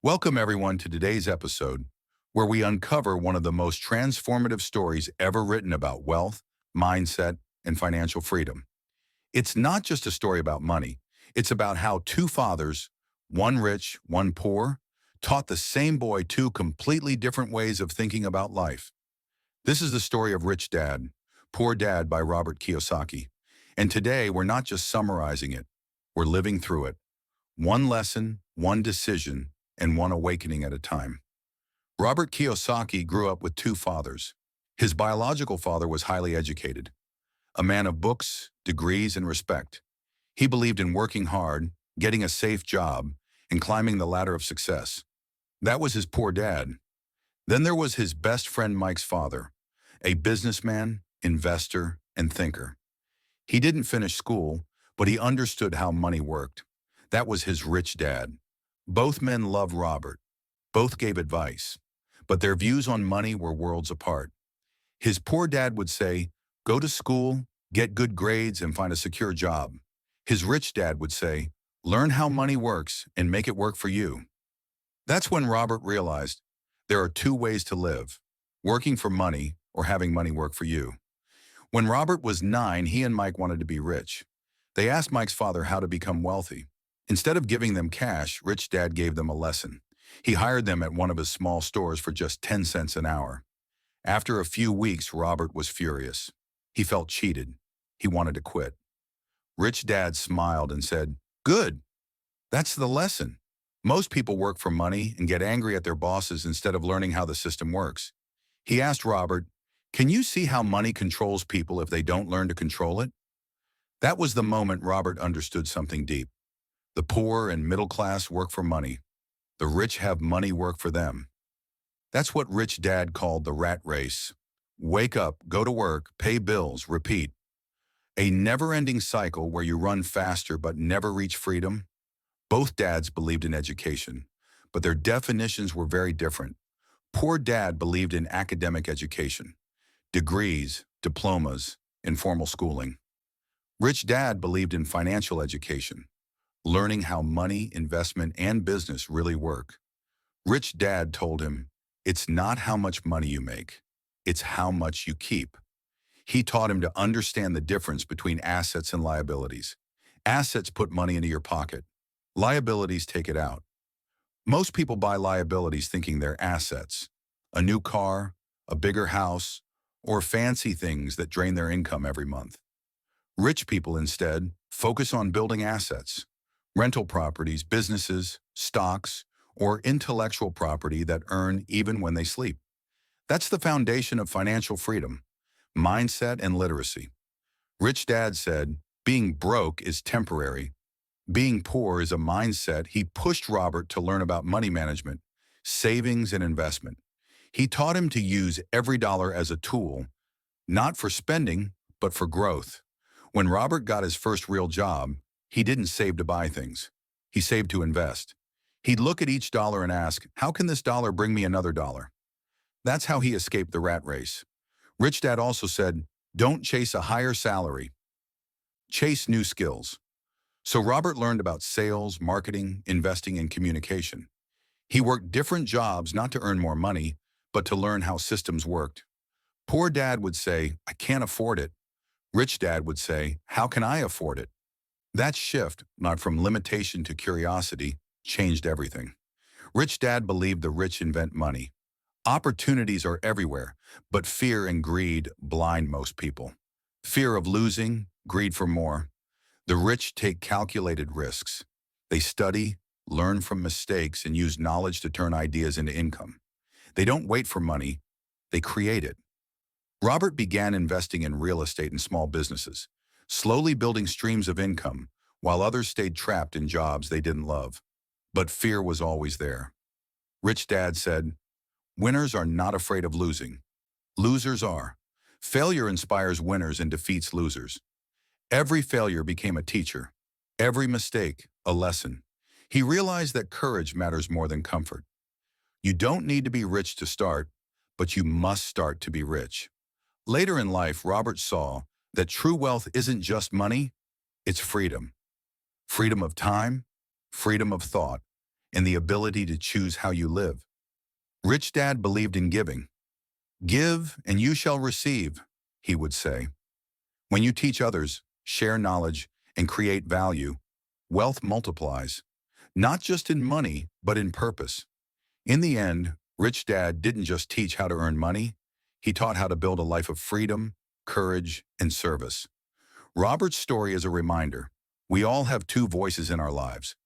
Welcome, everyone, to today's episode, where we uncover one of the most transformative stories ever written about wealth, mindset, and financial freedom. It's not just a story about money. It's about how two fathers, one rich, one poor, taught the same boy two completely different ways of thinking about life. This is the story of Rich Dad, Poor Dad by Robert Kiyosaki. And today, we're not just summarizing it, we're living through it. One lesson, one decision, and one awakening at a time. Robert Kiyosaki grew up with two fathers. His biological father was highly educated, a man of books, degrees, and respect. He believed in working hard, getting a safe job, and climbing the ladder of success. That was his poor dad. Then there was his best friend Mike's father, a businessman, investor, and thinker. He didn't finish school, but he understood how money worked. That was his rich dad. Both men loved Robert. Both gave advice. But their views on money were worlds apart. His poor dad would say, "Go to school, get good grades, and find a secure job." His rich dad would say, "Learn how money works and make it work for you." That's when Robert realized there are two ways to live: working for money or having money work for you. When Robert was 9, he and Mike wanted to be rich. They asked Mike's father how to become wealthy. Instead of giving them cash, Rich Dad gave them a lesson. He hired them at one of his small stores for just 10 cents an hour. After a few weeks, Robert was furious. He felt cheated. He wanted to quit. Rich Dad smiled and said, "Good. That's the lesson. Most people work for money and get angry at their bosses instead of learning how the system works." He asked Robert, "Can you see how money controls people if they don't learn to control it?" That was the moment Robert understood something deep. The poor and middle class work for money. The rich have money work for them. That's what Rich Dad called the rat race. Wake up, go to work, pay bills, repeat. A never-ending cycle where you run faster but never reach freedom. Both dads believed in education, but their definitions were very different. Poor Dad believed in academic education, degrees, diplomas, and formal schooling. Rich Dad believed in financial education, learning how money, investment, and business really work. Rich Dad told him, "It's not how much money you make, it's how much you keep." He taught him to understand the difference between assets and liabilities. Assets put money into your pocket. Liabilities take it out. Most people buy liabilities thinking they're assets: a new car, a bigger house, or fancy things that drain their income every month. Rich people instead focus on building assets: rental properties, businesses, stocks, or intellectual property that earn even when they sleep. That's the foundation of financial freedom, mindset, and literacy. Rich Dad said, "Being broke is temporary. Being poor is a mindset." He pushed Robert to learn about money management, savings, and investment. He taught him to use every dollar as a tool, not for spending, but for growth. When Robert got his first real job, he didn't save to buy things. He saved to invest. He'd look at each dollar and ask, "How can this dollar bring me another dollar?" That's how he escaped the rat race. Rich Dad also said, "Don't chase a higher salary. Chase new skills." So Robert learned about sales, marketing, investing, and communication. He worked different jobs not to earn more money, but to learn how systems worked. Poor Dad would say, "I can't afford it." Rich Dad would say, "How can I afford it?" That shift, not from limitation to curiosity, changed everything. Rich Dad believed the rich invent money. Opportunities are everywhere, but fear and greed blind most people. Fear of losing, greed for more. The rich take calculated risks. They study, learn from mistakes, and use knowledge to turn ideas into income. They don't wait for money, they create it. Robert began investing in real estate and small businesses, slowly building streams of income, while others stayed trapped in jobs they didn't love. But fear was always there. Rich Dad said, "Winners are not afraid of losing. Losers are. Failure inspires winners and defeats losers." Every failure became a teacher. Every mistake, a lesson. He realized that courage matters more than comfort. You don't need to be rich to start, but you must start to be rich. Later in life, Robert saw that true wealth isn't just money, it's freedom. Freedom of time, freedom of thought, and the ability to choose how you live. Rich Dad believed in giving. Give and you shall receive, he would say. When you teach others, share knowledge, and create value, wealth multiplies, not just in money, but in purpose. In the end, Rich Dad didn't just teach how to earn money, he taught how to build a life of freedom, courage, and service. Robert's story is a reminder. We all have two voices in our lives,